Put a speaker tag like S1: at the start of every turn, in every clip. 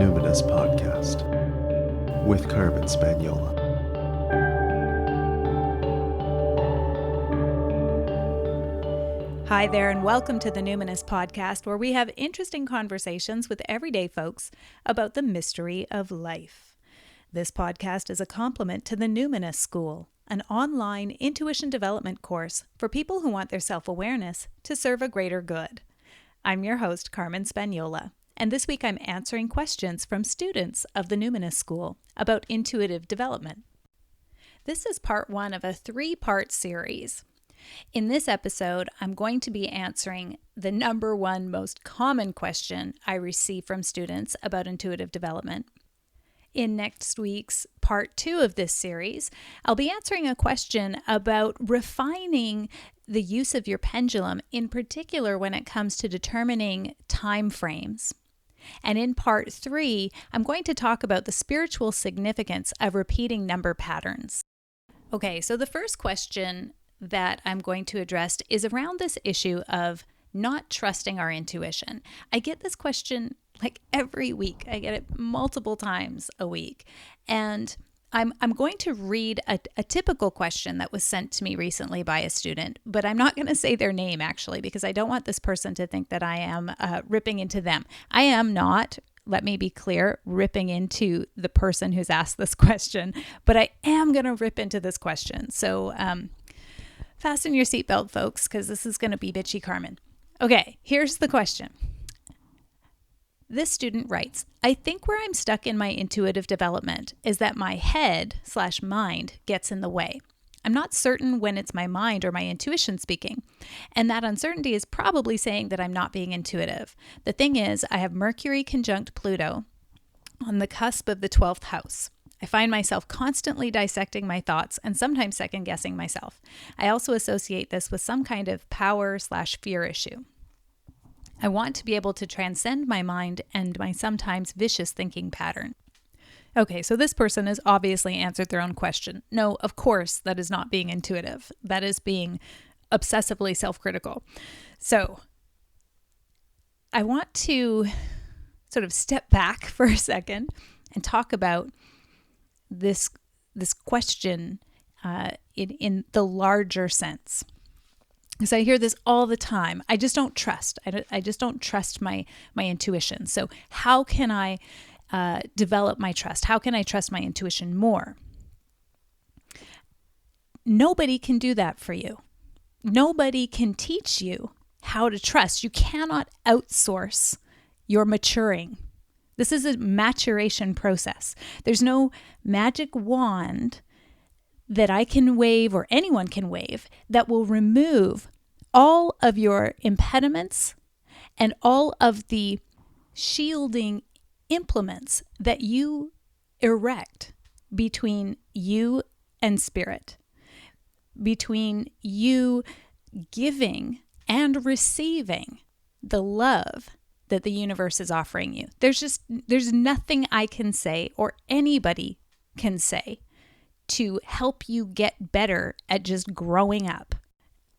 S1: Numinous Podcast with Carmen Spaniola.
S2: Hi there, and welcome to the Numinous Podcast, where we have interesting conversations with everyday folks about the mystery of life. This podcast is a complement to the Numinous School, an online intuition development course for people who want their self-awareness to serve a greater good. I'm your host, Carmen Spaniola, and this week I'm answering questions from students of the Numinous School about intuitive development. This is part one of a 3-part series. In this episode, I'm going to be answering the number one most common question I receive from students about intuitive development. In next week's part 2 of this series, I'll be answering a question about refining the use of your pendulum, in particular when it comes to determining time frames. And in part 3, I'm going to talk about the spiritual significance of repeating number patterns. Okay, so the first question that I'm going to address is around this issue of not trusting our intuition. I get this question like every week. I get it multiple times a week. And I'm going to read a typical question that was sent to me recently by a student, but I'm not going to say their name actually, because I don't want this person to think that I am ripping into them. I am not, let me be clear, ripping into the person who's asked this question, but I am going to rip into this question. So fasten your seatbelt, folks, because this is going to be bitchy Carmen. Okay, here's the question. This student writes, I think where I'm stuck in my intuitive development is that my head/mind gets in the way. I'm not certain when it's my mind or my intuition speaking, and that uncertainty is probably saying that I'm not being intuitive. The thing is, I have Mercury conjunct Pluto on the cusp of the 12th house. I find myself constantly dissecting my thoughts and sometimes second-guessing myself. I also associate this with some kind of power/fear issue. I want to be able to transcend my mind and my sometimes vicious thinking pattern. Okay, so this person has obviously answered their own question. No, of course, that is not being intuitive. That is being obsessively self-critical. So I want to sort of step back for a second and talk about this question in the larger sense. Because I hear this all the time. I just don't trust. I just don't trust my intuition. So how can I develop my trust? How can I trust my intuition more? Nobody can do that for you. Nobody can teach you how to trust. You cannot outsource your maturing. This is a maturation process. There's no magic wand that I can wave or anyone can wave that will remove all of your impediments and all of the shielding implements that you erect between you and spirit, between you giving and receiving the love that the universe is offering you. There's nothing I can say or anybody can say to help you get better at just growing up.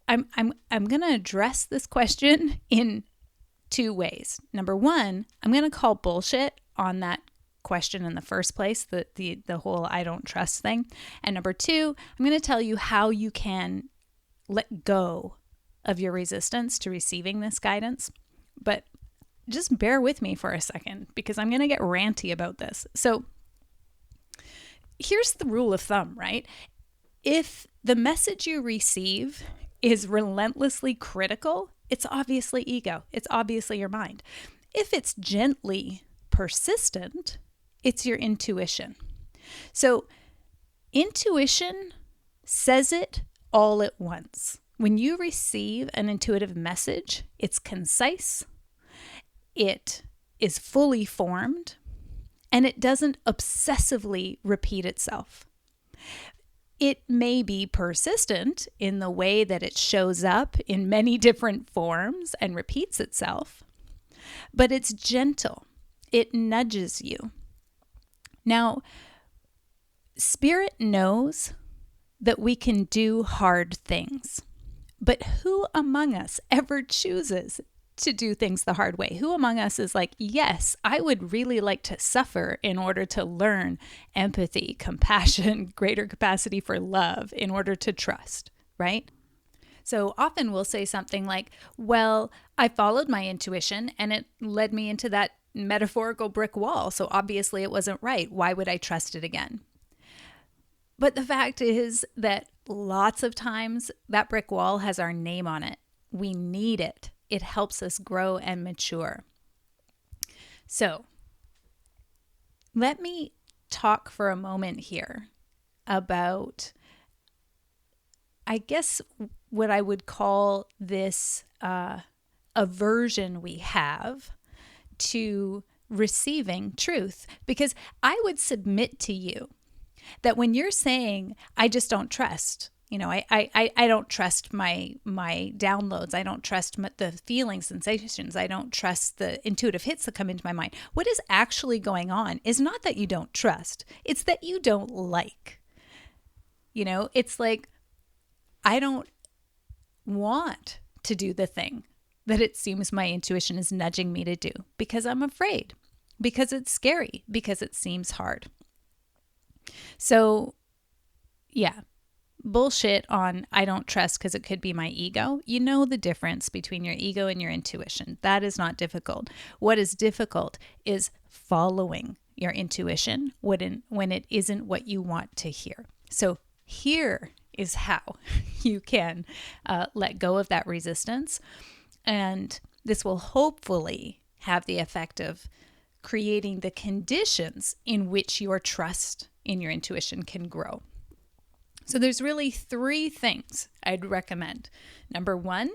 S2: I'm going to address this question in 2 ways. Number one, I'm going to call bullshit on that question in the first place, the whole I don't trust thing. And number 2, I'm going to tell you how you can let go of your resistance to receiving this guidance. But just bear with me for a second, because I'm going to get ranty about this. So here's the rule of thumb, right? If the message you receive is relentlessly critical, it's obviously ego. It's obviously your mind. If it's gently persistent, it's your intuition. So intuition says it all at once. When you receive an intuitive message, it's concise, it is fully formed, and it doesn't obsessively repeat itself. It may be persistent in the way that it shows up in many different forms and repeats itself, but it's gentle. It nudges you. Now, Spirit knows that we can do hard things, but who among us ever chooses to do things the hard way? Who among us is like, yes, I would really like to suffer in order to learn empathy, compassion, greater capacity for love, in order to trust, right? So often we'll say something like, well, I followed my intuition and it led me into that metaphorical brick wall. So obviously it wasn't right. Why would I trust it again? But the fact is that lots of times that brick wall has our name on it. We need it. It helps us grow and mature. So let me talk for a moment here about, I guess, what I would call this aversion we have to receiving truth. Because I would submit to you that when you're saying, I just don't trust, I don't trust my downloads. I don't trust the feeling sensations. I don't trust the intuitive hits that come into my mind. What is actually going on is not that you don't trust. It's that you don't like. It's like, I don't want to do the thing that it seems my intuition is nudging me to do because I'm afraid, because it's scary, because it seems hard. So, yeah. Bullshit on I don't trust because it could be my ego. You know the difference between your ego and your intuition. That is not difficult. What is difficult is following your intuition when it isn't what you want to hear. So here is how you can let go of that resistance. And this will hopefully have the effect of creating the conditions in which your trust in your intuition can grow. So there's really 3 things I'd recommend. Number 1,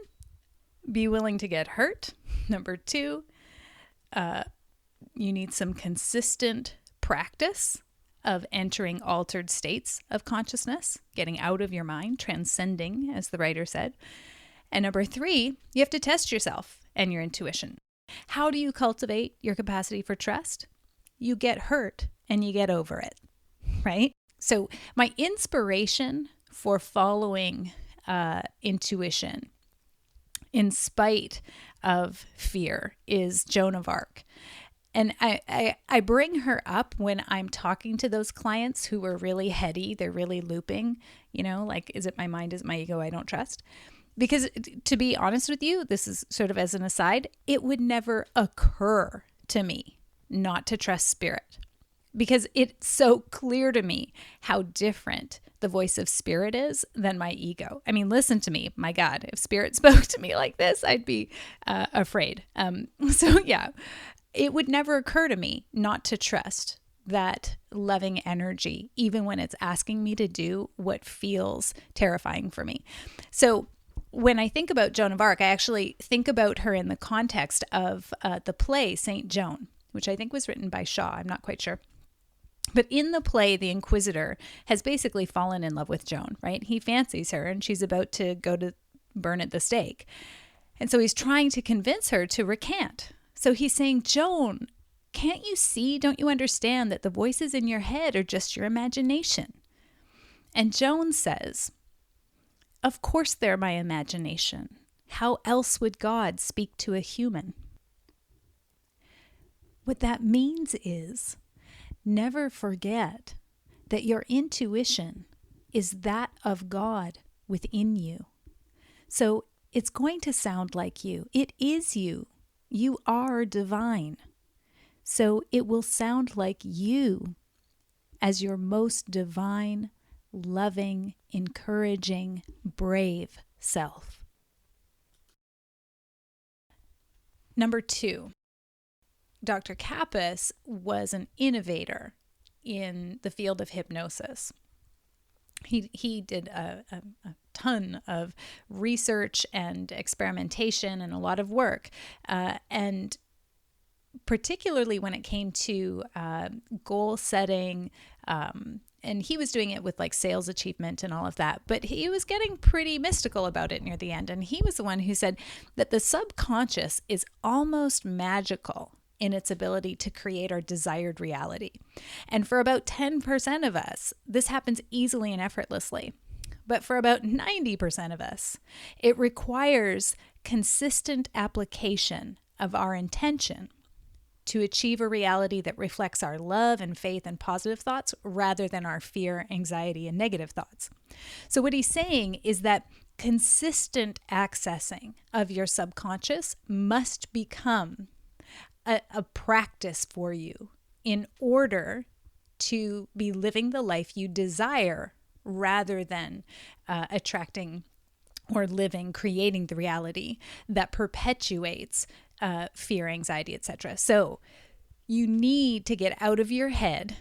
S2: be willing to get hurt. Number 2, you need some consistent practice of entering altered states of consciousness, getting out of your mind, transcending, as the writer said. And number 3, you have to test yourself and your intuition. How do you cultivate your capacity for trust? You get hurt and you get over it, right? So my inspiration for following intuition in spite of fear is Joan of Arc. And I bring her up when I'm talking to those clients who are really heady, they're really looping, like, is it my mind, is it my ego I don't trust? Because to be honest with you, this is sort of as an aside, it would never occur to me not to trust spirit. Because it's so clear to me how different the voice of spirit is than my ego. I mean, listen to me. My God, if spirit spoke to me like this, I'd be afraid. So yeah, it would never occur to me not to trust that loving energy, even when it's asking me to do what feels terrifying for me. So when I think about Joan of Arc, I actually think about her in the context of the play Saint Joan, which I think was written by Shaw. I'm not quite sure. But in the play, the Inquisitor has basically fallen in love with Joan, right? He fancies her and she's about to go to burn at the stake. And so he's trying to convince her to recant. So he's saying, Joan, can't you see, don't you understand that the voices in your head are just your imagination? And Joan says, of course they're my imagination. How else would God speak to a human? What that means is, never forget that your intuition is that of God within you. So it's going to sound like you. It is you. You are divine. So it will sound like you as your most divine, loving, encouraging, brave self. Number 2. Dr. Kappas was an innovator in the field of hypnosis. He did a ton of research and experimentation and a lot of work. And particularly when it came to goal setting, and he was doing it with like sales achievement and all of that, but he was getting pretty mystical about it near the end. And he was the one who said that the subconscious is almost magical in its ability to create our desired reality. And for about 10% of us, this happens easily and effortlessly. But for about 90% of us, it requires consistent application of our intention to achieve a reality that reflects our love and faith and positive thoughts rather than our fear, anxiety, and negative thoughts. So what he's saying is that consistent accessing of your subconscious must become a practice for you in order to be living the life you desire rather than attracting or creating the reality that perpetuates fear, anxiety, etc. So you need to get out of your head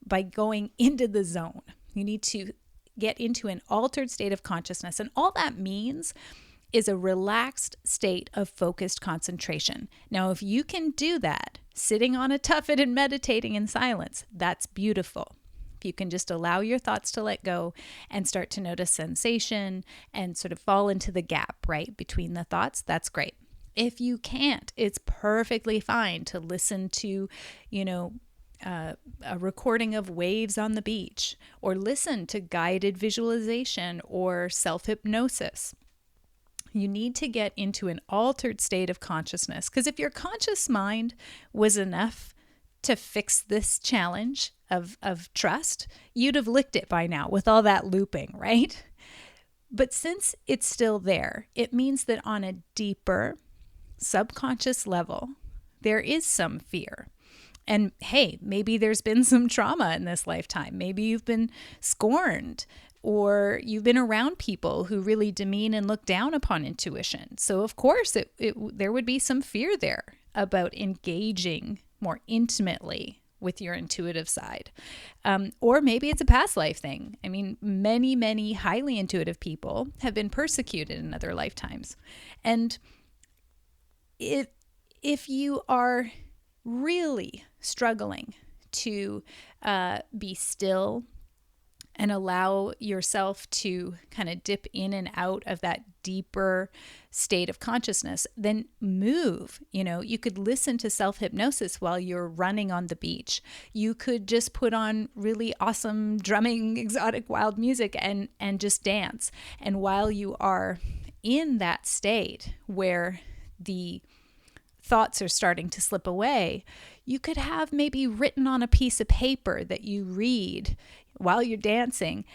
S2: by going into the zone. You need to get into an altered state of consciousness. And all that means is a relaxed state of focused concentration. Now, if you can do that, sitting on a tuffet and meditating in silence, that's beautiful. If you can just allow your thoughts to let go and start to notice sensation and sort of fall into the gap, right, between the thoughts, that's great. If you can't, it's perfectly fine to listen to, a recording of waves on the beach, or listen to guided visualization or self-hypnosis. You need to get into an altered state of consciousness, because if your conscious mind was enough to fix this challenge of trust, you'd have licked it by now with all that looping, right? But since it's still there, it means that on a deeper subconscious level, there is some fear. And hey, maybe there's been some trauma in this lifetime. Maybe you've been scorned, or you've been around people who really demean and look down upon intuition. So of course, there would be some fear there about engaging more intimately with your intuitive side. Or maybe it's a past life thing. I mean, many, many highly intuitive people have been persecuted in other lifetimes. And if you are really struggling to be still and allow yourself to kind of dip in and out of that deeper state of consciousness, then move. You could listen to self-hypnosis while you're running on the beach. You could just put on really awesome drumming, exotic, wild music and just dance. And while you are in that state where the thoughts are starting to slip away, you could have maybe written on a piece of paper that you read while you're dancing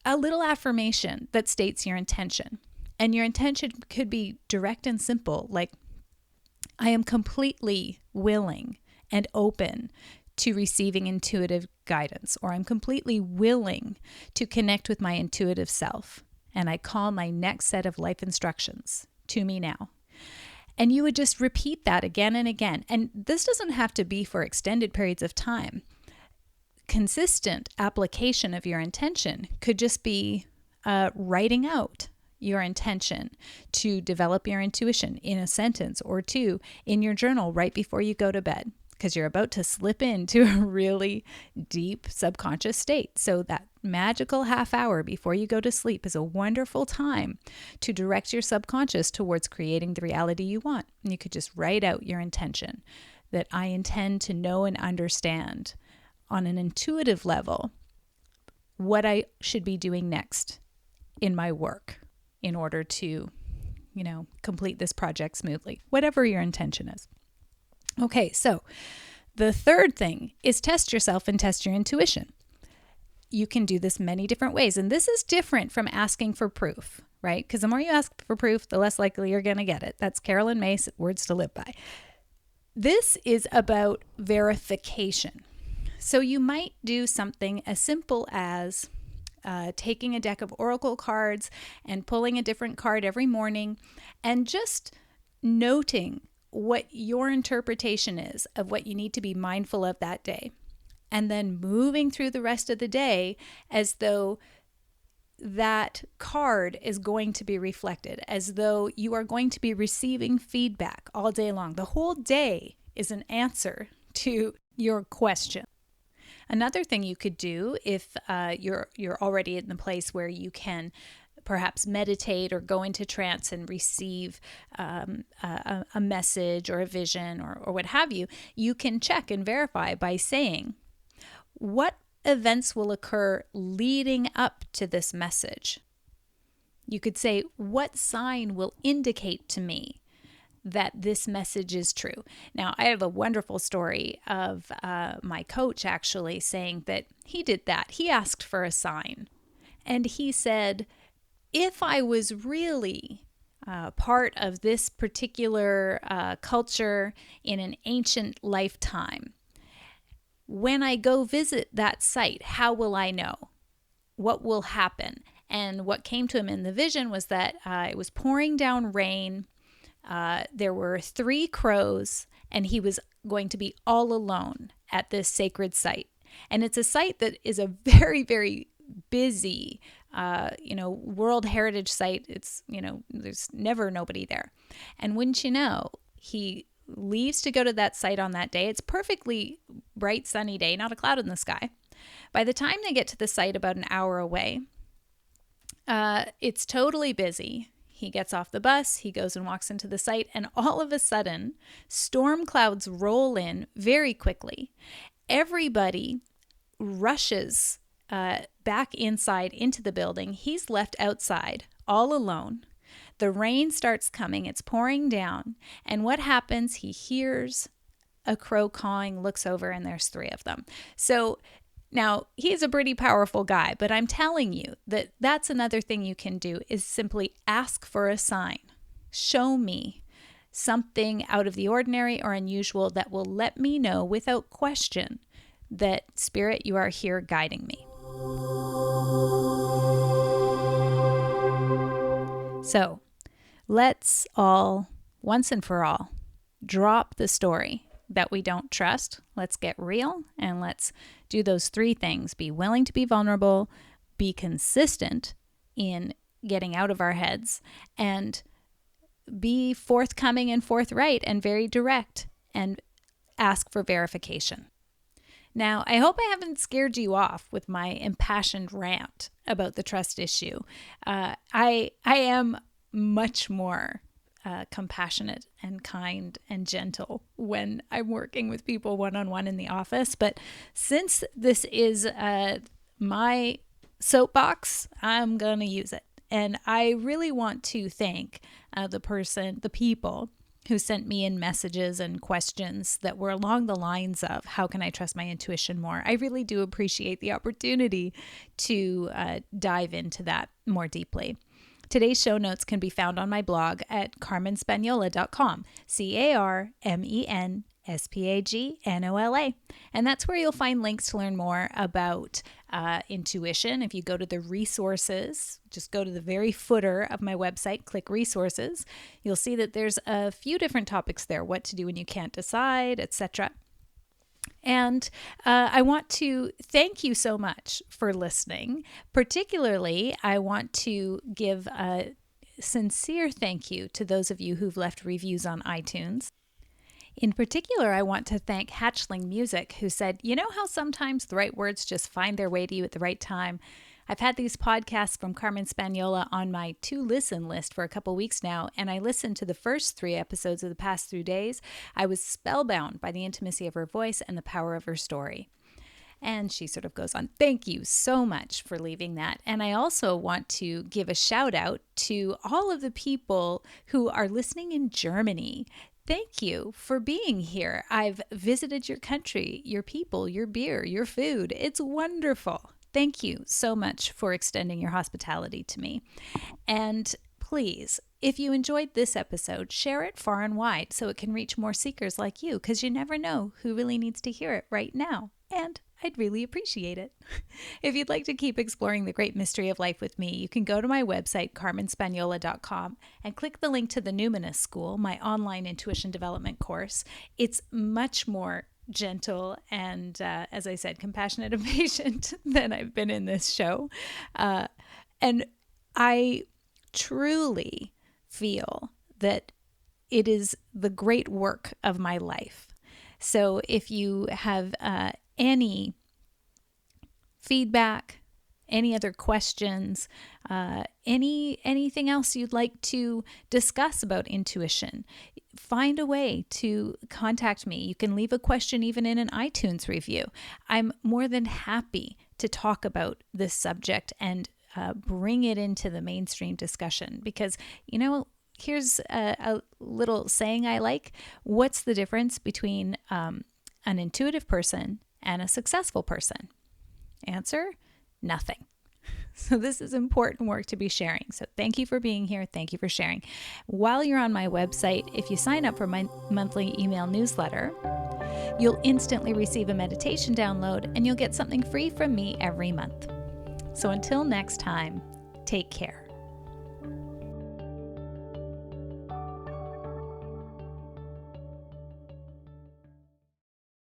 S2: a little affirmation that states your intention. And your intention could be direct and simple, like, I am completely willing and open to receiving intuitive guidance, or I'm completely willing to connect with my intuitive self, and I call my next set of life instructions to me now. And you would just repeat that again and again. And this doesn't have to be for extended periods of time. Consistent application of your intention could just be writing out your intention to develop your intuition in a sentence or two in your journal right before you go to bed, because you're about to slip into a really deep subconscious state. So that magical half hour before you go to sleep is a wonderful time to direct your subconscious towards creating the reality you want. And you could just write out your intention, that I intend to know and understand on an intuitive level what I should be doing next in my work in order to, complete this project smoothly, whatever your intention is. Okay, so the third thing is test yourself and test your intuition. You can do this many different ways, and this is different from asking for proof, right? Because the more you ask for proof, the less likely you're going to get it. That's Carolyn Mace, words to live by. This is about verification. So you might do something as simple as taking a deck of oracle cards and pulling a different card every morning and just noting what your interpretation is of what you need to be mindful of that day. And then moving through the rest of the day as though that card is going to be reflected, as though you are going to be receiving feedback all day long. The whole day is an answer to your question. Another thing you could do if you're already in the place where you can perhaps meditate or go into trance and receive a message or a vision or what have you, you can check and verify by saying, what events will occur leading up to this message You could say, what sign will indicate to me that this message is true? Now, I have a wonderful story of my coach actually saying that he did that. He asked for a sign. And he said, if I was really part of this particular culture in an ancient lifetime, when I go visit that site, how will I know? What will happen? And what came to him in the vision was that it was pouring down rain. There were 3 crows, and he was going to be all alone at this sacred site. And it's a site that is a very, very busy, World Heritage site. It's, there's never nobody there. And wouldn't you know, he leaves to go to that site on that day. It's perfectly bright, sunny day, not a cloud in the sky. By the time they get to the site about an hour away, it's totally busy. He gets off the bus, he goes and walks into the site, and all of a sudden, storm clouds roll in very quickly. Everybody rushes back inside into the building. He's left outside all alone. The rain starts coming, it's pouring down, and what happens? He hears a crow cawing, looks over, and there's 3 of them. So now, he's a pretty powerful guy, but I'm telling you that that's another thing you can do is simply ask for a sign. Show me something out of the ordinary or unusual that will let me know without question that, Spirit, you are here guiding me. So, let's all, once and for all, drop the story that we don't trust. Let's get real and let's do those 3 things. Be willing to be vulnerable, be consistent in getting out of our heads, and be forthcoming and forthright and very direct, and ask for verification. Now, I hope I haven't scared you off with my impassioned rant about the trust issue. I am much more compassionate and kind and gentle when I'm working with people one-on-one in the office. But since this is my soapbox, I'm going to use it. And I really want to thank the people who sent me in messages and questions that were along the lines of, how can I trust my intuition more? I really do appreciate the opportunity to dive into that more deeply. Today's show notes can be found on my blog at carmenspanyola.com, CarmenSpagnola. And that's where you'll find links to learn more about intuition. If you go to the resources, just go to the very footer of my website, click resources, you'll see that there's a few different topics there, what to do when you can't decide, etc. And I want to thank you so much for listening. Particularly, I want to give a sincere thank you to those of you who've left reviews on iTunes. In particular, I want to thank Hatchling Music, who said, you know how sometimes the right words just find their way to you at the right time? I've had these podcasts from Carmen Spagnola on my to-listen list for a couple weeks now, and I listened to the first 3 episodes of the past 3 days. I was spellbound by the intimacy of her voice and the power of her story. And she sort of goes on, thank you so much for leaving that. And I also want to give a shout out to all of the people who are listening in Germany. Thank you for being here. I've visited your country, your people, your beer, your food. It's wonderful. Thank you so much for extending your hospitality to me. And please, if you enjoyed this episode, share it far and wide so it can reach more seekers like you, because you never know who really needs to hear it right now. And I'd really appreciate it. If you'd like to keep exploring the great mystery of life with me, you can go to my website, carmenspagnola.com, and click the link to the Numinous School, my online intuition development course. It's much more gentle and, as I said, compassionate and patient than I've been in this show. And I truly feel that it is the great work of my life. So if you have any feedback, any other questions, anything else you'd like to discuss about intuition, find a way to contact me. You can leave a question even in an iTunes review. I'm more than happy to talk about this subject and bring it into the mainstream discussion. Because, here's a little saying I like. What's the difference between an intuitive person and a successful person? Answer, nothing. So this is important work to be sharing. So thank you for being here. Thank you for sharing. While you're on my website, if you sign up for my monthly email newsletter, you'll instantly receive a meditation download and you'll get something free from me every month. So until next time, take care.